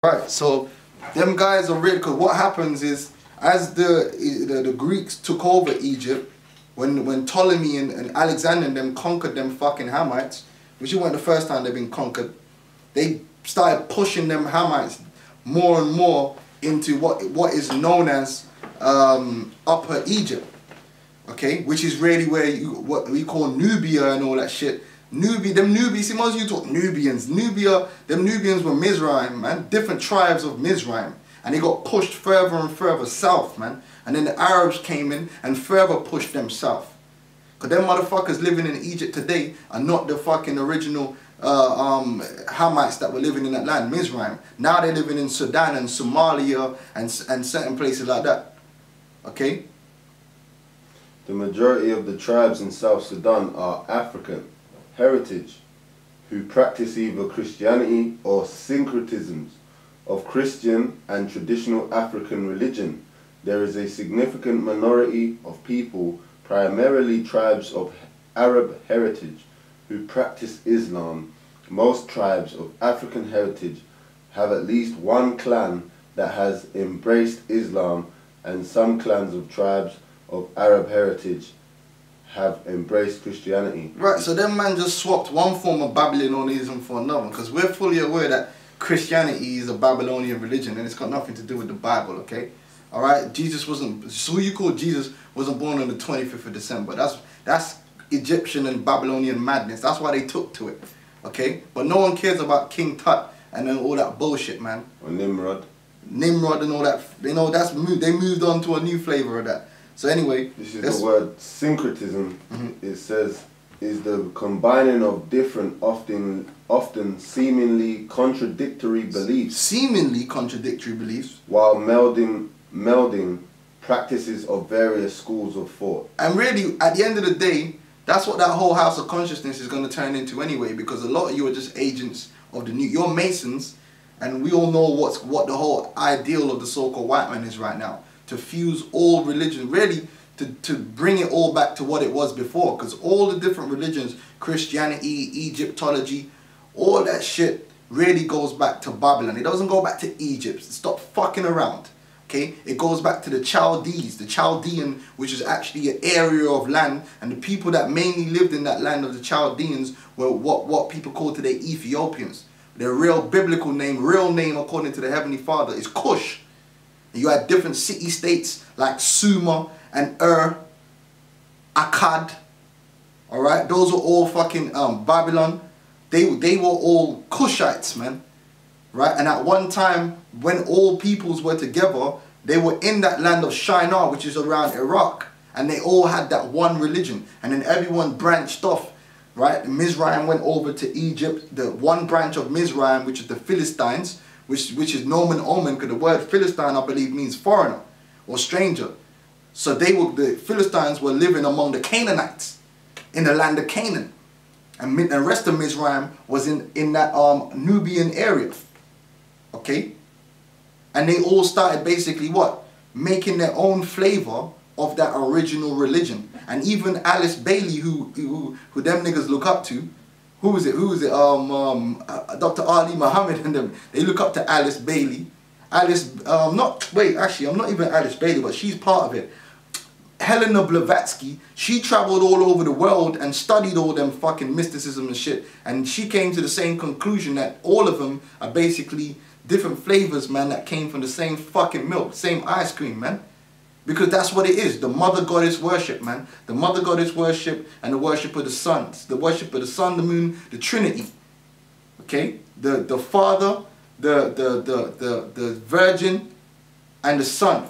Right, so them guys are really, because what happens is, as the Greeks took over Egypt, when Ptolemy and Alexander and them conquered them fucking Hamites, which wasn't the first time they've been conquered, they started pushing them Hamites more and more into what is known as Upper Egypt, okay, which is really where what we call Nubia and all that shit. Them Nubians, see, most of you talk Nubians. Them Nubians were Mizraim, man. Different tribes of Mizraim. And they got pushed further and further south, man. And then the Arabs came in and further pushed them south. Because them motherfuckers living in Egypt today are not the fucking original Hamites that were living in that land, Mizraim. Now they're living in Sudan and Somalia and certain places like that. Okay? The majority of the tribes in South Sudan are African heritage, who practice either Christianity or syncretisms of Christian and traditional African religion. There is a significant minority of people, primarily tribes of Arab heritage, who practice Islam. Most tribes of African heritage have at least one clan that has embraced Islam, and some clans of tribes of Arab heritage have embraced Christianity. Right, so them man just swapped one form of Babylonianism for another, because we're fully aware that Christianity is a Babylonian religion and it's got nothing to do with the Bible, okay? Alright, Jesus wasn't, so who you call Jesus wasn't born on the 25th of December. That's Egyptian and Babylonian madness. That's why they took to it, okay? But no one cares about King Tut and then all that bullshit, man. Or Nimrod. Nimrod and all that, you know, they moved on to a new flavour of that. So anyway, this is the word syncretism. It says is the combining of different, often seemingly contradictory beliefs. Seemingly contradictory beliefs. While melding practices of various schools of thought. And really, at the end of the day, that's what that whole house of consciousness is going to turn into anyway. Because a lot of you are just agents of the new. You're Masons, and we all know what the whole ideal of the so-called white man is right now. To fuse all religion, really to bring it all back to what it was before, because all the different religions, Christianity, Egyptology, all that shit really goes back to Babylon. It doesn't go back to Egypt. Stop fucking around, okay? It goes back to the Chaldees, the Chaldean, which is actually an area of land, and the people that mainly lived in that land of the Chaldeans were what people call today Ethiopians. Their real biblical name, real name according to the Heavenly Father, is Cush. You had different city-states like Sumer and Akkad. Alright? Those were all fucking Babylon. They were all Cushites, man. Right? And at one time, when all peoples were together, they were in that land of Shinar, which is around Iraq. And they all had that one religion. And then everyone branched off. Right? Mizraim went over to Egypt. The one branch of Mizraim, which is the Philistines, which is nomen omen, because the word Philistine, I believe, means foreigner or stranger. So the Philistines were living among the Canaanites in the land of Canaan. And the rest of Mizraim was in that Nubian area. Okay? And they all started basically what? Making their own flavor of that original religion. And even Alice Bailey, who them niggas look up to, Who is it? Dr. Ali Muhammad and them. They look up to Alice Bailey. I'm not even Alice Bailey, but she's part of it. Helena Blavatsky, she traveled all over the world and studied all them fucking mysticism and shit. And she came to the same conclusion that all of them are basically different flavors, man, that came from the same fucking milk, same ice cream, man. Because that's what it is, the mother goddess worship, man. The mother goddess worship and the worship of the sun. The worship of the sun, the moon, the Trinity. Okay? The Father, the Virgin, and the Son.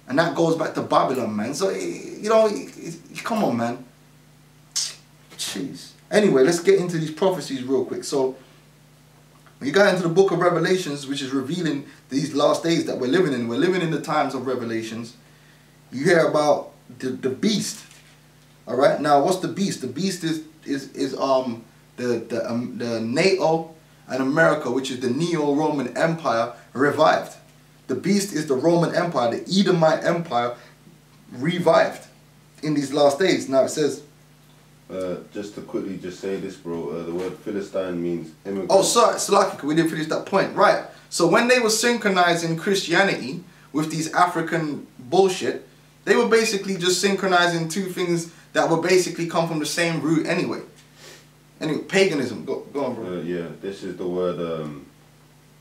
And that goes back to Babylon, man. So, you know, come on, man. Jeez. Anyway, let's get into these prophecies real quick. So, when you got into the book of Revelations, which is revealing these last days that we're living in the times of Revelations, you hear about the beast. Alright, now what's the beast? The beast is the NATO and America, which is the Neo-Roman Empire, revived. The beast is the Roman Empire, the Edomite Empire, revived in these last days. Now it says, Just to quickly just say this, bro. The word Philistine means immigrant. Oh, sorry, Salaki, we didn't finish that point. Right. So when they were synchronizing Christianity with these African bullshit, they were basically just synchronizing two things that would basically come from the same root anyway. Anyway, paganism. Go on, bro. Yeah, this is the word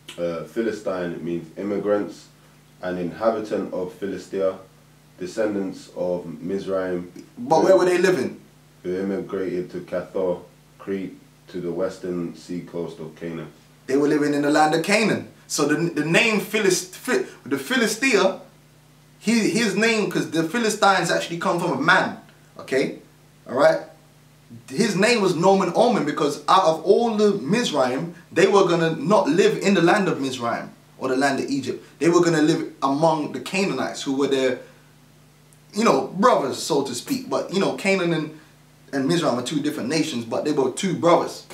Philistine. It means immigrants, an inhabitant of Philistia, descendants of Mizraim. But where were they living? Who immigrated to Cathar, Crete, to the western sea coast of Canaan. They were living in the land of Canaan. So the name the Philistia, his name, because the Philistines actually come from a man. Okay? Alright? His name was Nomen Omen because out of all the Mizraim, they were going to not live in the land of Mizraim or the land of Egypt. They were going to live among the Canaanites who were their, you know, brothers, so to speak. But, you know, Canaan and Mizraim are two different nations, but they were two brothers.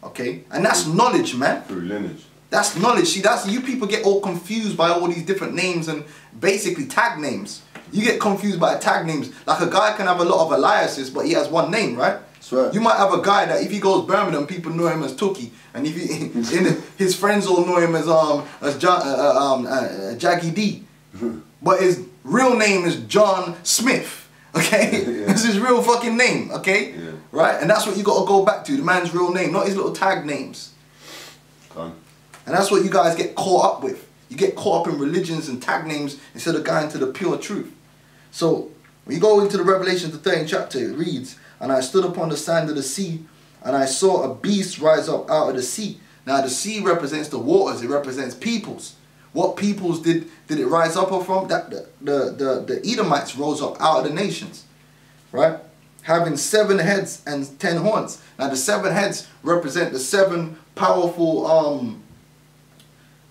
Okay? And that's knowledge, man. Through lineage. That's knowledge. See, that's, you people get all confused by all these different names and basically tag names. You get confused by tag names. Like a guy can have a lot of aliases, but he has one name, right? Right. You might have a guy that if he goes Birmingham, people know him as Tookie, and if he, his friends all know him as Jackie D. But his real name is John Smith. Okay, yeah. That's his real fucking name. Okay, yeah. Right, and that's what you got to go back to, the man's real name, not his little tag names. Come. And that's what you guys get caught up with. You get caught up in religions and tag names instead of going to the pure truth. So when you go into the Revelation, the 13th chapter, it reads, "And I stood upon the sand of the sea, and I saw a beast rise up out of the sea." Now the sea represents the waters, it represents peoples. What peoples did it rise up from? That the Edomites rose up out of the nations, right? Having 7 heads and 10 horns. Now the 7 heads represent the 7 powerful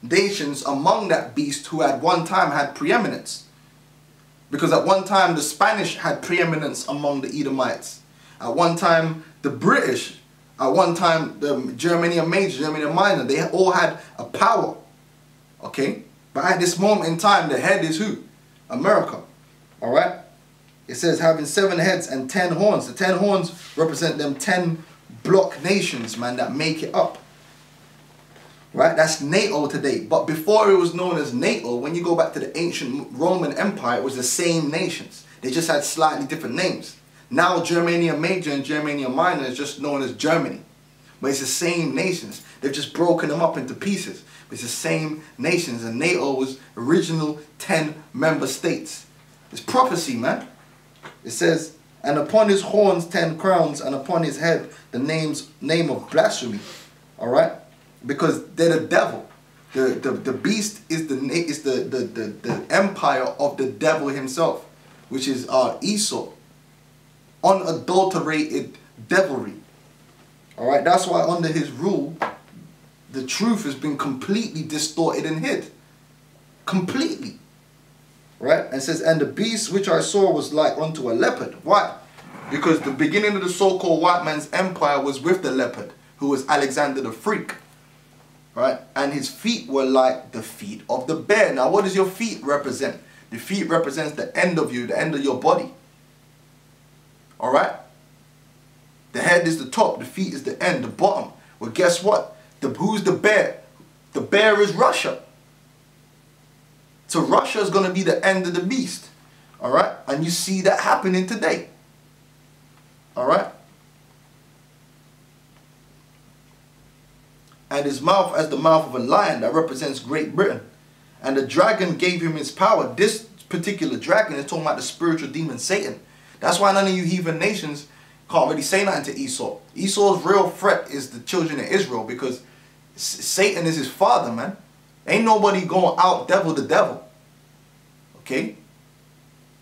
nations among that beast who at one time had preeminence. Because at one time the Spanish had preeminence among the Edomites. At one time the British, at one time the Germany Major, Germany Minor, they all had a power. Okay? But at this moment in time, the head is who? America. Alright? It says having 7 heads and 10 horns. The 10 horns represent them 10 block nations, man, that make it up. Right? That's NATO today. But before it was known as NATO, when you go back to the ancient Roman Empire, it was the same nations. They just had slightly different names. Now Germania Major and Germania Minor is just known as Germany. But it's the same nations. They've just broken them up into pieces. But it's the same nations. And NATO was original 10 member states. It's prophecy, man. It says, "And upon his horns 10 crowns, and upon his head the name of blasphemy." Alright? Because they're the devil. The beast is the empire of the devil himself, which is Esau. Unadulterated devilry. Alright, that's why under his rule, the truth has been completely distorted and hid. Completely. Right? And it says, "And the beast which I saw was like unto a leopard." Why? Because the beginning of the so-called white man's empire was with the leopard, who was Alexander the Freak. Right? And his feet were like the feet of the bear. Now what does your feet represent? The feet represents the end of you, the end of your body. Alright? The head is the top, the feet is the end, the bottom. Well, guess what? Who's the bear? The bear is Russia. So Russia is going to be the end of the beast. Alright? And you see that happening today. Alright? And his mouth as the mouth of a lion, that represents Great Britain. And the dragon gave him his power. This particular dragon is talking about the spiritual demon Satan. That's why none of you heathen nations can't really say nothing to Esau. Esau's real threat is the children of Israel, because Satan is his father, man. Ain't nobody going out devil the devil. Okay?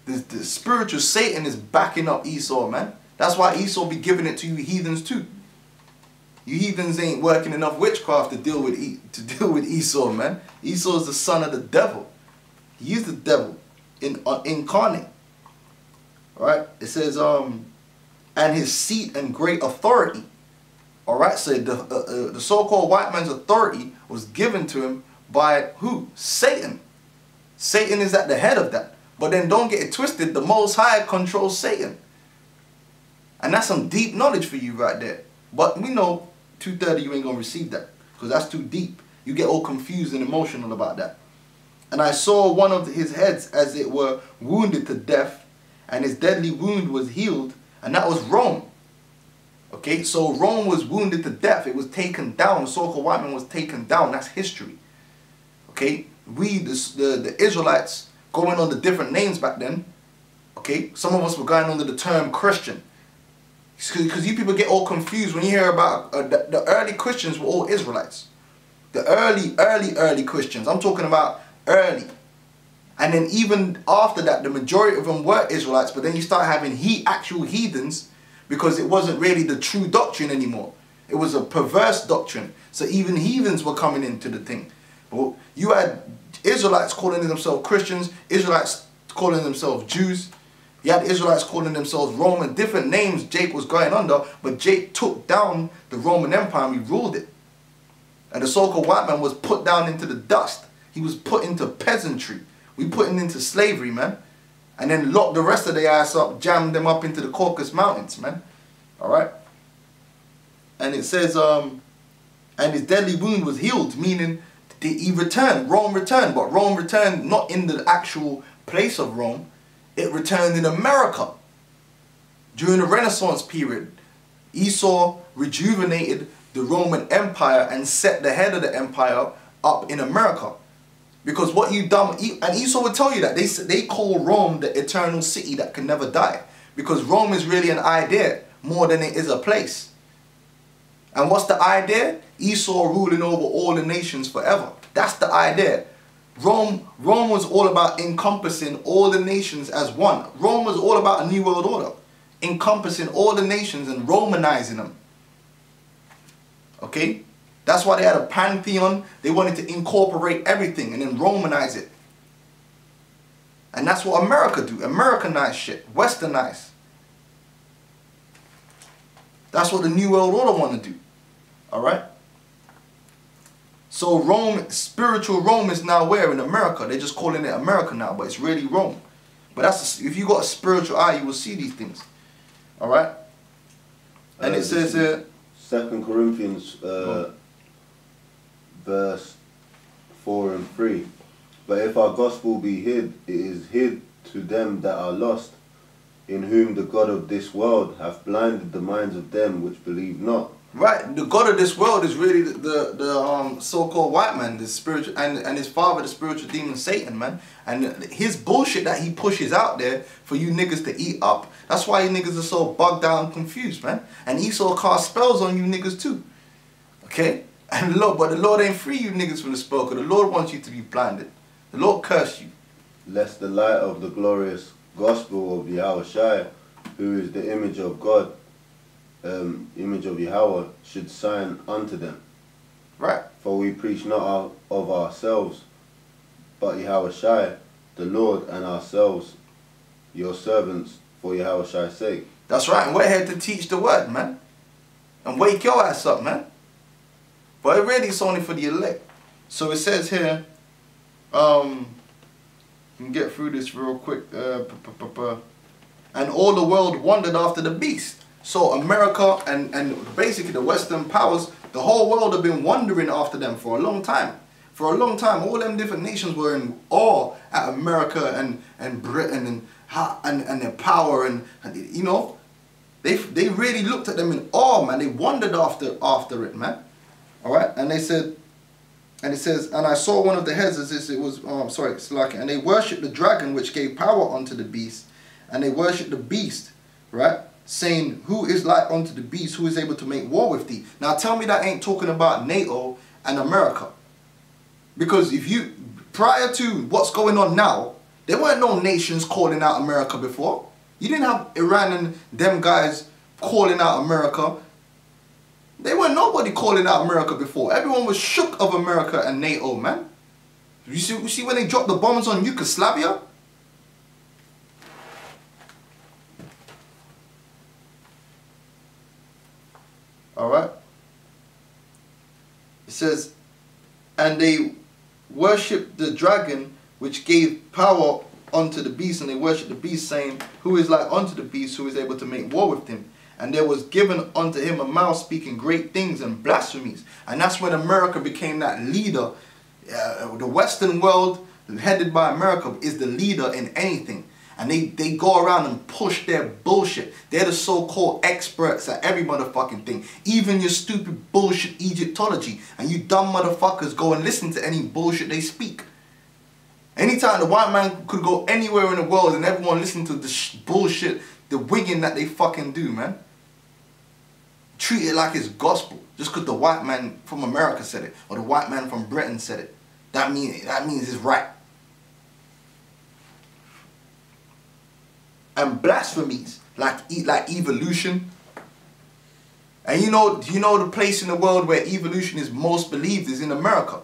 The spiritual Satan is backing up Esau, man. That's why Esau be giving it to you heathens too. You heathens ain't working enough witchcraft to deal with Esau, man. Esau is the son of the devil. He is the devil incarnate. Alright? It says, and his seat and great authority. Alright? So the so-called white man's authority was given to him by who? Satan. Satan is at the head of that. But then don't get it twisted. The Most High controls Satan. And that's some deep knowledge for you right there. But we know 2:30 you ain't going to receive that. Because that's too deep. You get all confused and emotional about that. And I saw one of his heads as it were wounded to death, and his deadly wound was healed, and that was Rome. Okay, so Rome was wounded to death. It was taken down. The so-called white man was taken down. That's history. Okay, we, the Israelites, going under different names back then. Okay, some of us were going under the term Christian. Because you people get all confused when you hear about the early Christians were all Israelites. The early Christians. I'm talking about early. And then even after that, the majority of them were Israelites. But then you start having actual heathens, because it wasn't really the true doctrine anymore. It was a perverse doctrine. So even heathens were coming into the thing. But you had Israelites calling themselves Christians, Israelites calling themselves Jews. You had Israelites calling themselves Roman, different names Jake was going under, but Jake took down the Roman Empire and we ruled it. And the so-called white man was put down into the dust. He was put into peasantry. We put him into slavery, man. And then locked the rest of their ass up, jammed them up into the Caucasus Mountains, man. Alright? And it says, and his deadly wound was healed, meaning he returned. Rome returned, but Rome returned not in the actual place of Rome. It returned in America. During the Renaissance period, Esau rejuvenated the Roman Empire and set the head of the empire up in America. Because what you done, and Esau would tell you that, they call Rome the eternal city that can never die. Because Rome is really an idea more than it is a place. And what's the idea? Esau ruling over all the nations forever. That's the idea. Rome was all about encompassing all the nations as one. Rome was all about a new world order. Encompassing all the nations and Romanizing them. Okay? That's why they had a pantheon. They wanted to incorporate everything and then Romanize it. And that's what America do. Americanize shit. Westernize. That's what the New World Order want to do. Alright? So Rome, spiritual Rome is now where? In America. They're just calling it America now, but it's really Rome. But that's if you got a spiritual eye, you will see these things. Alright? And it says here... 2 Corinthians verse 4 and 3. But if our gospel be hid, it is hid to them that are lost, in whom the God of this world hath blinded the minds of them which believe not. Right, the God of this world is really the so-called white man, the spiritual, and his father, the spiritual demon Satan, man. And his bullshit that he pushes out there for you niggas to eat up. That's why you niggas are so bugged out and confused, man. And Esau cast spells on you niggas too. Okay? And the Lord, but the Lord ain't free you niggas from the spell, because the Lord wants you to be blinded. The Lord cursed you. Lest the light of the glorious gospel of Yahushua, who is the image of God, image of Yahweh, should shine unto them. Right. For we preach not of ourselves, but Yahushua, the Lord, and ourselves, your servants, for Yahushua's sake. That's right, and we're here to teach the word, man. And wake your ass up, man. But it really is only for the elect. So it says here, you can get through this real quick. And all the world wondered after the beast. So America and basically the Western powers, the whole world have been wondering after them for a long time. For a long time, all them different nations were in awe at America and Britain and their power and you know, they really looked at them in awe, man. They wondered after it, man. All right, and they said, and it says, and I saw one of the heads as this, it was, it's like, and they worshipped the dragon which gave power unto the beast, and they worshipped the beast, right? Saying, who is like unto the beast, who is able to make war with thee? Now tell me that ain't talking about NATO and America. Because if you, prior to what's going on now, there weren't no nations calling out America before. You didn't have Iran and them guys calling out America. There weren't nobody calling out America before. Everyone was shook of America and NATO, man. You see when they dropped the bombs on Yugoslavia? Alright. It says, and they worshipped the dragon which gave power unto the beast, and they worshipped the beast, saying, who is like unto the beast, who is able to make war with him? and there was given unto him a mouth speaking great things and blasphemies. And that's when America became that leader. The Western world, headed by America, is the leader in anything. And they go around and push their bullshit. They're the so-called experts at every motherfucking thing. Even your stupid bullshit Egyptology. And you dumb motherfuckers go and listen to any bullshit they speak. Anytime the white man could go anywhere in the world and everyone listen to the bullshit, the wigging that they fucking do, man. Treat it like it's gospel. Just because the white man from America said it. Or the white man from Britain said it. That means it's right. And blasphemies like evolution. And you know the place in the world where evolution is most believed is in America.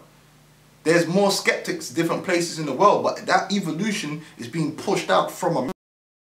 There's more skeptics different places in the world, but that evolution is being pushed out from America.